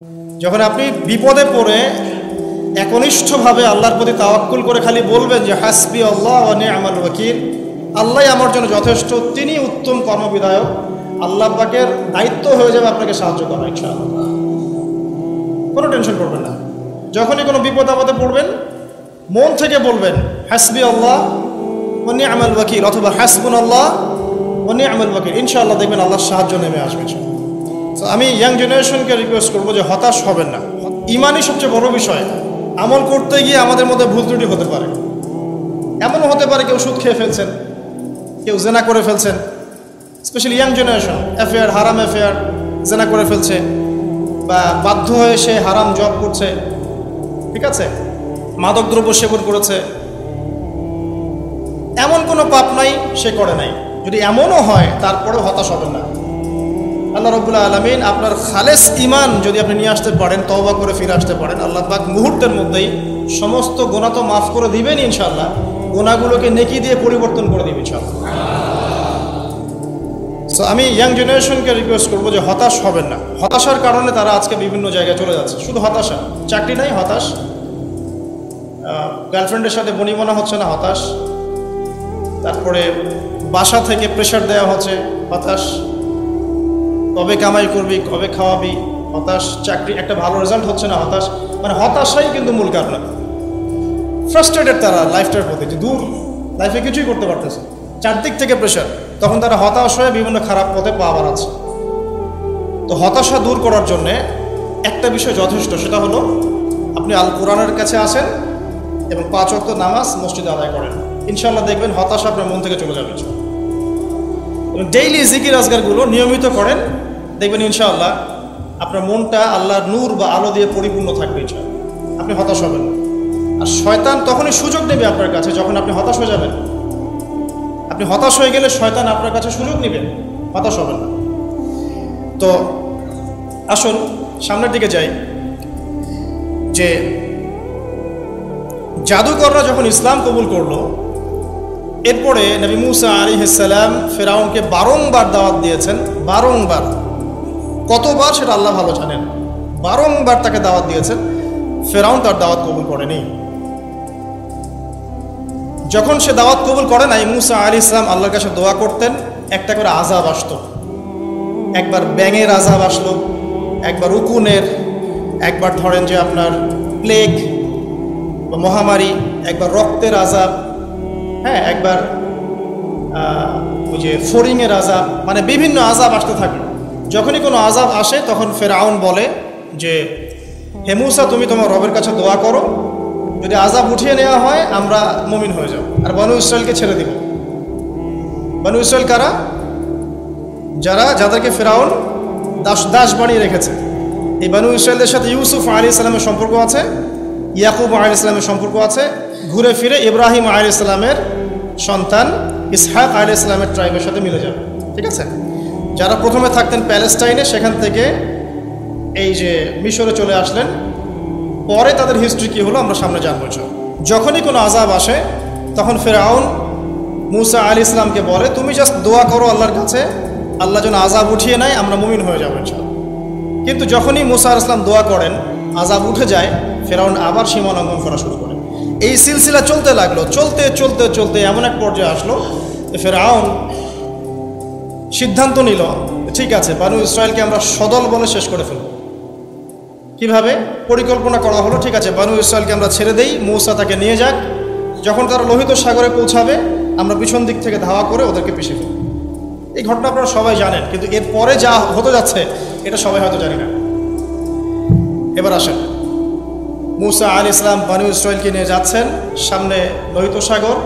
যখন আপনি বিপদে পড়ে একনিষ্ঠভাবে আল্লাহর প্রতি তাওয়াক্কুল করে খালি বলবেন যে হাসবি আল্লাহ ওয়া নি'মাল ওয়াকিল, আল্লাহই আমার জন্য যথেষ্ট, তিনি উত্তম কর্মবিধায়ক, আল্লাহ পাকের দায়িত্ব হয়ে যাবে আপনাকে সাহায্য করা ইনশাআল্লাহ। কোনো টেনশন করবেন না। যখনই কোনো বিপদ আপদে পড়বেন মন থেকে বলবেন হাসবি আল্লাহ ওয়া নি'মাল ওয়াকিল অথবা হাসবুনাল্লাহ ওয়া নি'মাল ওয়াকিল, ইনশাআল্লাহ দেখবেন আল্লাহর সাহায্য নেমে আসবে। তো আমি ইয়াং জেনারেশনকে রিকোয়েস্ট করবো যে হতাশ হবেন না। ইমানই সবচেয়ে বড় বিষয়। আমল করতে গিয়ে আমাদের মধ্যে ভুল ত্রুটি হতে পারে, এমনও হতে পারে কেউ সুদ খেয়ে ফেলছেন, কেউ জেনা করে ফেলছেন, স্পেশালি ইয়াং জেনারেশন অ্যাফেয়ার, হারাম অ্যাফেয়ার, জেনা করে ফেলছে বা বাধ্য হয়ে সে হারাম জব করছে, ঠিক আছে, মাদকদ্রব্য সেবন করেছে। এমন কোনো পাপ নাই সে করে নাই। যদি এমনও হয় তারপরেও হতাশ হবেন না। আল্লাহ রাব্বুল আলামিন আপনার খালেস ইমান যদি আপনি নিয়ে আসতে পারেন, তওবা করে ফিরে আসতে পারেন, আল্লাহ পাক মুহূর্তের মধ্যেই সমস্ত গুনাহ তো মাফ করে দিবেন ইনশাআল্লাহ, গুনাহগুলোকে নেকি দিয়ে পরিবর্তন করে দিবেন ইনশাআল্লাহ। সো আমি ইয়াং জেনারেশনকে রিকোয়েস্ট করবো যে হতাশ হবেন না। হতাশার কারণে তারা আজকে বিভিন্ন জায়গায় চলে যাচ্ছে। শুধু হতাশা, চাকরি নাই হতাশ, গার্লফ্রেন্ডের সাথে বনিবনা হচ্ছে না হতাশ, তারপরে বাসা থেকে প্রেশার দেওয়া হচ্ছে হতাশ, কবে কামাই করবি, কবে খাওয়াবি হতাশ, চাকরি একটা ভালো রেজাল্ট হচ্ছে না হতাশ। মানে হতাশাই কিন্তু মূল কারণ। ফ্রাস্ট্রেটেড তারা লাইফটার প্রতি, যে দূর লাইফে কিছুই করতে পারতেছে, চারদিক থেকে প্রেশার, তখন তারা হতাশ হয়ে বিভিন্ন খারাপ পথে পা বাড়াচ্ছে। তো হতাশা দূর করার জন্যে একটা বিষয় যথেষ্ট, সেটা হলো আপনি আল কোরআনের কাছে আসেন এবং 5 ওয়াক্ত নামাজ মসজিদে আদায় করেন, ইনশাআল্লাহ দেখবেন হতাশা আপনার মন থেকে চলে যাবে। ডেইলি জিকির আজগারগুলো নিয়মিত করেন, দেখবেন ইনশাআল্লাহ আপনার মনটা আল্লাহর নূর বা আলো দিয়ে পরিপূর্ণ থাকবে ইনশাআল্লাহ, আপনি হতাশ হবেন না। আর শয়তান তখনই সুযোগ নেবে আপনার কাছে যখন আপনি হতাশ হয়ে যাবেন। আপনি হতাশ হয়ে গেলে শয়তান আপনার কাছে সুযোগ নেবেন, হতাশ হবেন না। তো আসুন সামনের দিকে যাই। যে জাদুকররা যখন ইসলাম কবুল করলো, এরপরে নবী মুসা আলাইহিস সালাম ফেরাউনকে বারংবার দাওয়াত দিয়েছেন। বারংবার, কতবার সেটা আল্লাহ ভালো জানেন, বারংবার তাকে দাওয়াত দিয়েছেন, ফেরাউন তার দাওয়াত কবুল করেনি। যখন সে দাওয়াত কবুল করে নাই, মুসা আলাইহিস সালাম আল্লাহর কাছে দোয়া করতেন, একটা করে আযাব আসতো। একবার ব্যাঙের আযাব আসলো, একবার উকুনের, একবার ধরেন যে আপনার প্লেগ বা মহামারী, একবার রক্তের আযাব, হ্যাঁ, একবার ওই যে ফড়িংয়ের আযাব, মানে বিভিন্ন আযাব আসতে থাকলো। যখনই কোনো আযাব আসে তখন ফেরাউন বলে যে হে মুসা, তুমি তোমার রবের কাছে দোয়া করো, যদি আযাব উঠিয়ে নেওয়া হয় আমরা মুমিন হয়ে যাব আর বনু ইসরায়েলকে ছেড়ে দিব। বনু ইসরায়েল কারা? যাদেরকে ফেরাউন দাস বানিয়ে রেখেছে। এই বনু ইসরায়েলদের সাথে ইউসুফ আলাইহিস সালামের সম্পর্ক আছে, ইয়াকুব আলাইহিস সালামের সম্পর্ক আছে, ঘুরে ফিরে ইব্রাহিম আলাইহিস সালামের সন্তান ইসহাক আলাইহিস সালামের ট্রাইবের সাথে মিলে যাবে, ঠিক আছে। যারা প্রথমে থাকতেন প্যালেস্টাইনে, সেখান থেকে এই যে মিশরে চলে আসলেন, পরে তাদের হিস্ট্রি কী হলো আমরা সামনে জানবো। যখনই কোনো আযাব আসে তখন ফেরাউন মুসা আলাইহিস সালামকে বলে তুমি জাস্ট দোয়া করো আল্লাহর কাছে, আল্লাহ যেন আযাব উঠিয়ে নেয়, আমরা মুমিন হয়ে যাবো ইনশাআল্লাহ। কিন্তু যখনই মুসা আলাইহিস সালাম দোয়া করেন, আযাব উঠে যায়, ফেরাউন আবার সীমা লঙ্ঘন করা শুরু করে। এই সিলসিলা চলতে লাগলো, চলতে চলতে চলতে এমন এক পর্যায়ে আসলো ফেরাউন সিদ্ধান্ত নিল, ঠিক আছে, বনু ইসরায়েলকে আমরা সদল বলে শেষ করে ফেলব। কিভাবে? পরিকল্পনা করা হলো, ঠিক আছে, বনু ইসরায়েলকে আমরা ছেড়ে দেই, মূসা তাকে নিয়ে যাক, যখন তারা লোহিত সাগরে পৌঁছাবে আমরা পিছন দিক থেকে ধাওয়া করে ওদেরকে পিছিয়ে ফেলব। এই ঘটনা আপনারা সবাই জানেন, কিন্তু এরপরে যা হতে যাচ্ছে এটা সবাই হয়তো জানি না। এবার আসেন, মুসা আলাইহিস সালাম বনু ইসরায়েলকে নিয়ে যাচ্ছেন, সামনে লোহিত সাগর,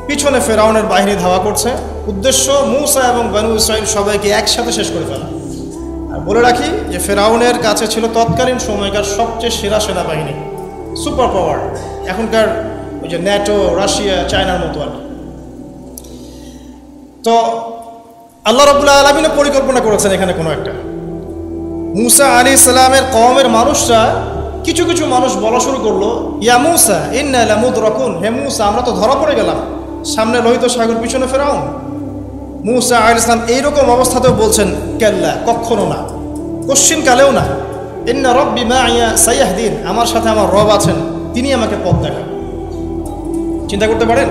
পিছনে ফেরাউনের বাহিনী ধাওয়া করছে। উদ্দেশ্য মুসা এবং বনু ইসরায়েল সবাইকে একসাথে শেষ করে ফেলা। আর বলে রাখি যে ফেরাউনের কাছে ছিল তৎকালীন সময়কার সবচেয়ে সেরা সেনাবাহিনী, সুপার পাওয়ার, এখনকার ওই যে ন্যাটো, রাশিয়া, চায়নার মতো আর কি। তো আল্লাহ রাব্বুল আলামিন পরিকল্পনা করেছেন এখানে কোনো একটা। মুসা আলাইহিস সালামের কওমের মানুষরা, কিছু কিছু মানুষ বলা শুরু করলো, ইয়া মুসা ইন্না লামুদরাকুন, হে মুসা আমরা তো ধরা পড়ে গেলাম, সামনে লোহিত সাগর, পিছনে ফেরাউন। মুসা আলাইহিস সালাম এইরকম অবস্থাতেও বলছেন, কাল্লা, কখনো না, কোশ্চিন কালেও না। ইন্না রব্বি মাইয়া সাইয়াহদিন, আমার সাথে আমার রব আছেন, তিনি আমাকে পথ দেখান। চিন্তা করতে পারেন,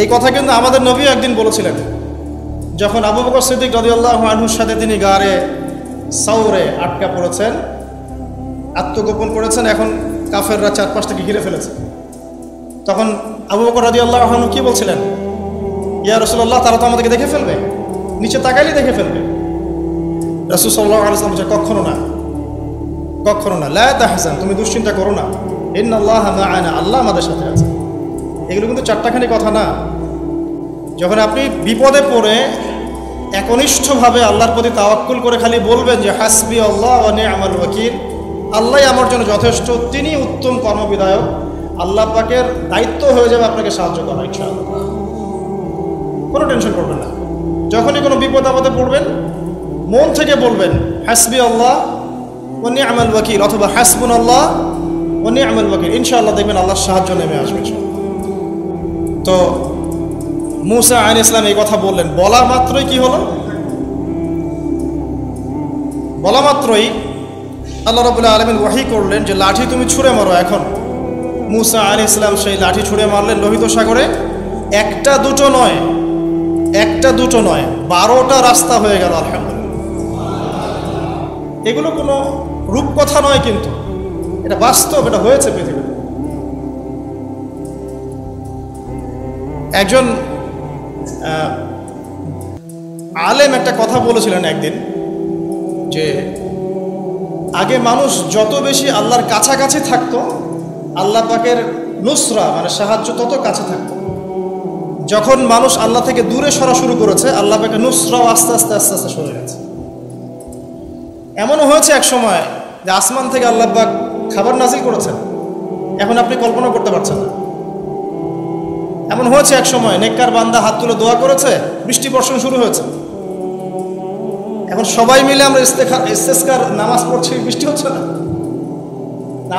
এই কথা কিন্তু আমাদের নবীও একদিন বলেছিলেন, যখন আবু বকর সিদ্দিক রাদিয়াল্লাহু আনহুর সাথে তিনি গারে সাউরে আটকা পড়েছেন, আত্মগোপন করেছেন, এখন কাফেররা চারপাশ থেকে ঘিরে ফেলেছে। তখন আবু বকর রাদিয়াল্লাহু আনহু কি বলছিলেন? ইয়া রাসূলুল্লাহ, তারা তো আমাদেরকে দেখে ফেলবে, নিচে তাকাইলে দেখে ফেলবে। রাসূল সাল্লাল্লাহু আলাইহি ওয়াসাল্লাম বলেছেন, কখনো না, কখনো না, লা তাহজান, তুমি দুশ্চিন্তা করো না, ইন্নাল্লাহা মা'ানা, আল্লাহ আমাদের সাথে আছে। এগুলো কিন্তু চারটাখানি কথা না। যখন আপনি বিপদে পড়ে একনিষ্ঠভাবে আল্লাহর প্রতি তাওয়াক্কুল করে খালি বলবেন যে হাসবি আল্লাহ ওয়া নি'মাল ওয়াকিল, আল্লাহই আমার জন্য যথেষ্ট, তিনি উত্তম কর্মবিধায়ক, আল্লাহ পাকের দায়িত্ব হয়ে যাবে আপনাকে সাহায্য করা, ইনশাআল্লাহ। কোনো টেনশন করবেন না। যখনই কোনো বিপদ আপদে পড়বেন মন থেকে বলবেন হাসবি আল্লাহ ওয়া নি'মাল ওয়াকিল, অথবা হাসবুনাল্লাহ ওয়া নি'মাল ওয়াকিল, ইনশাআল্লাহ দেখবেন আল্লাহর সাহায্য নেমে আসবে। তো মূসা আলাইহিস সালাম এই কথা বললেন, বলা মাত্রই কি হলো? বলা মাত্রই আল্লাহ রাব্বুল আলামিন ওহী করলেন যে লাঠি তুমি ছুঁড়ে মারো। এখন মূসা আলাইহিস সালাম সেই লাঠি ছুঁড়ে মারলেন লোহিত সাগরে। একটা দুটো নয়, একটা দুটো নয়, 12টা রাস্তা হয়ে গেল। আলহামদুলিল্লাহ। এগুলো কোনো রূপকথা নয়, কিন্তু এটা বাস্তব, এটা হয়েছে পৃথিবীতে। একজন আলেম একটা কথা বলেছিলেন একদিন, যে আগে মানুষ যত বেশি আল্লাহর কাছাকাছি থাকতো, আল্লাহ পাকের নুসরা মানে সাহায্য তত কাছে থাকতো। যখন মানুষ আল্লাহ থেকে দূরে সরা শুরু করেছে, আল্লাহ পাকের নুসরাও আস্তে আস্তে আস্তে আস্তে সরে গেছে। এমনও হয়েছে এক সময় যে আসমান থেকে আল্লাহ পাক খাবার নাজিল করেছেন, এখন আপনি কল্পনা করতে পারছেন না। এমন হয়েছে এক সময় নেককার বান্দা হাত তুলে দোয়া করেছে, বৃষ্টি বর্ষণ শুরু হয়েছে। এখন সবাই মিলে আমরা ইস্তেসকার নামাজ পড়ছি, বৃষ্টি হচ্ছে না।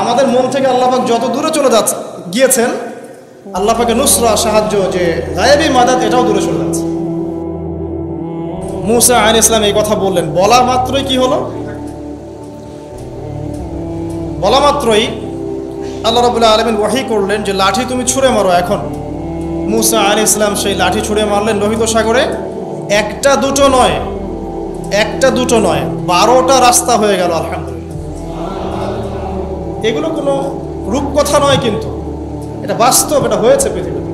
আমাদের মন থেকে আল্লাহ পাক যত দূরে চলে গিয়েছেন, আল্লাহ পাকের নুসরা সাহায্য যে গায়েবী মাদাত, এটাও দূরে চলে যাচ্ছে। মূসা আলাইহিস সালাম এই কথা বললেন, বলা মাত্রই কি হলো? বলা মাত্রই আল্লাহ রাব্বুল আলামিন ওহী করলেন যে লাঠি তুমি ছুঁড়ে মারো। এখন মূসা আলাইহিস সালাম সেই লাঠি ছুঁড়ে মারলেন লোহিত সাগরে। একটা দুটো নয়, একটা দুটো নয়, 12টা রাস্তা হয়ে গেল। আলহামদুলিল্লাহ। এগুলো কোনো রূপকথা নয়, কিন্তু এটা বাস্তব, এটা হয়েছে পৃথিবীতে।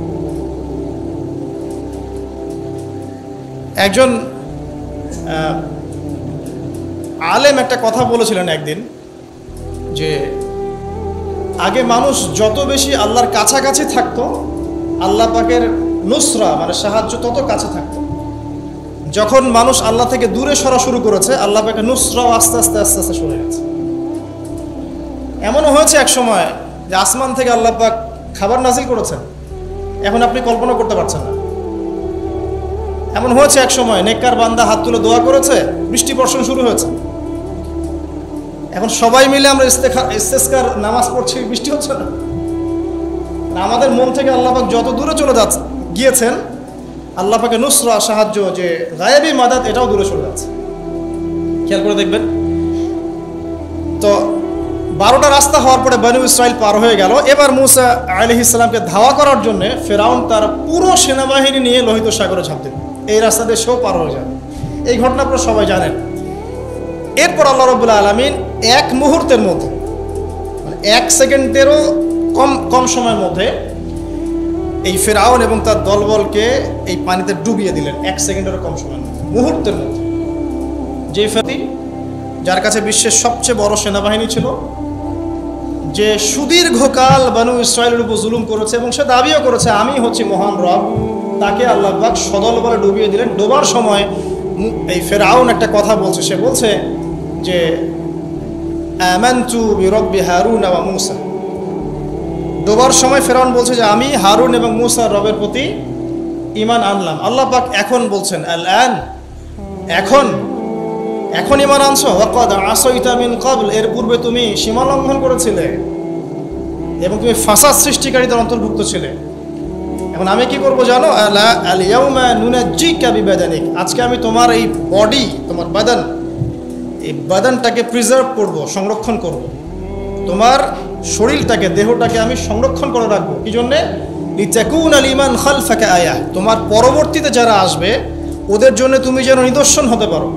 একজন আলেম একটা কথা বলেছিলেন একদিন, যে আগে মানুষ যত বেশি আল্লাহর কাছাকাছি থাকতো, আল্লাহ পাকের নুসরা মানে সাহায্য তত কাছে থাকতো। যখন মানুষ আল্লাহ থেকে দূরে সরা শুরু করেছে, আল্লাহ পাকের নুসরাও আস্তে আস্তে আস্তে আস্তে সরে গেছে। এমনও হয়েছে এক সময় যে আসমান থেকে আল্লাহ পাক খাবার নাজিল করেছেন, এখন আপনি কল্পনা করতে পারছেন না। এমন হয়েছে এক সময় নেককার বান্দা হাত তুলে দোয়া করেছে, বৃষ্টি বর্ষণ শুরু হয়েছে। এখন সবাই মিলে আমরা ইস্তেসকার নামাজ পড়ছি, বৃষ্টি হচ্ছে না। আমাদের মন থেকে আল্লাহ পাক যত দূরে চলে গিয়েছেন, আল্লাহ পাকের নুসরা সাহায্য যে গায়েবী মাদাত, এটাও দূরে চলে যাচ্ছে। খেয়াল করে দেখবেন। তো 12টা রাস্তা হওয়ার পরে বনু ইসরাইল পার হয়ে গেল। এবার মূসা আলাইহিস সালামকে ধাওয়া করার জন্য ফেরাউন তার পুরো সেনাবাহিনী নিয়ে লোহিত সাগরে ঝাঁপ দিল। এই রাস্তা দিয়ে সেও পার হয়ে যাবে। এই ঘটনা আপনারা সবাই জানেন। এরপর আল্লাহ রাব্বুল আলামিন এক মুহূর্তের মধ্যে, মানে 1 সেকেন্ডেরও কম সময়ের মধ্যে এই ফেরাউন এবং তার দলবলকে এই পানিতে ডুবিয়ে দিলেন। 1 সেকেন্ডেরও কম সময়ের মধ্যে, মুহূর্তের মধ্যে। যে ফেরাউন, যার কাছে বিশ্বের সবচেয়ে বড় সেনাবাহিনী ছিল, যে সুদীর্ঘকাল বনু ইসরায়েলের উপর জুলুম করেছে এবং সে দাবিও করেছে আমি হচ্ছি মহান রব, তাকে আল্লাহ পাক সদল বলে ডুবিয়ে দিলেন। ডোবার সময় এই ফেরাউন একটা কথা বলছে, সে বলছে যে আমানতু বিরব্বি হারুন ওয়া মূসা। ডোবার সময় ফেরাউন বলছে যে আমি হারুন এবং মূসার রবের প্রতি ঈমান আনলাম। আল্লাহ পাক এখন বলছেন আল আন, এখন ঈমান আনছো, ওয়াকাদ আসাইতা মিন ক্বাবল, এর পূর্বে তুমি সীমা লঙ্ঘন করেছিলে এবং তুমি ফাসাদ সৃষ্টিকারীদের অন্তর্ভুক্ত ছিলে। এখন আমি কি করব জানো? আল ইয়াউমা নুনাজ্জিকা বিবাদানিক, আজকে আমি তোমার এই বডি, তোমার বাদান, এই বাদানটাকে প্রিজার্ভ করব, সংরক্ষণ করব। তোমার শরীরটাকে, দেহটাকে আমি সংরক্ষণ করে রাখবো। কি জন্যে? লিতাকুনা লিমান খালফাকা আয়া, তোমার পরবর্তীতে যারা আসবে ওদের জন্য তুমি যেন নিদর্শন হতে পারো।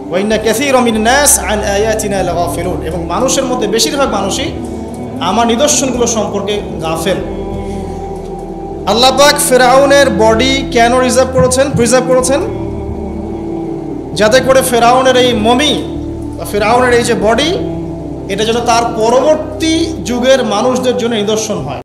ওয়া ইন্না কাসীরাম মিনান নাস আন আয়াতিনা লাগাফিলুন, এবং মানুষের মধ্যে বেশিরভাগ মানুষই আমার নিদর্শনগুলো সম্পর্কে গাফেল। আল্লাহ পাক ফেরাউনের বডি কেন প্রিজার্ভ করেছেন? যাতে করে ফেরাউনের এই মমি, ফেরাউনের এই যে বডি, এটা যেন তার পরবর্তী যুগের মানুষদের জন্য নিদর্শন হয়।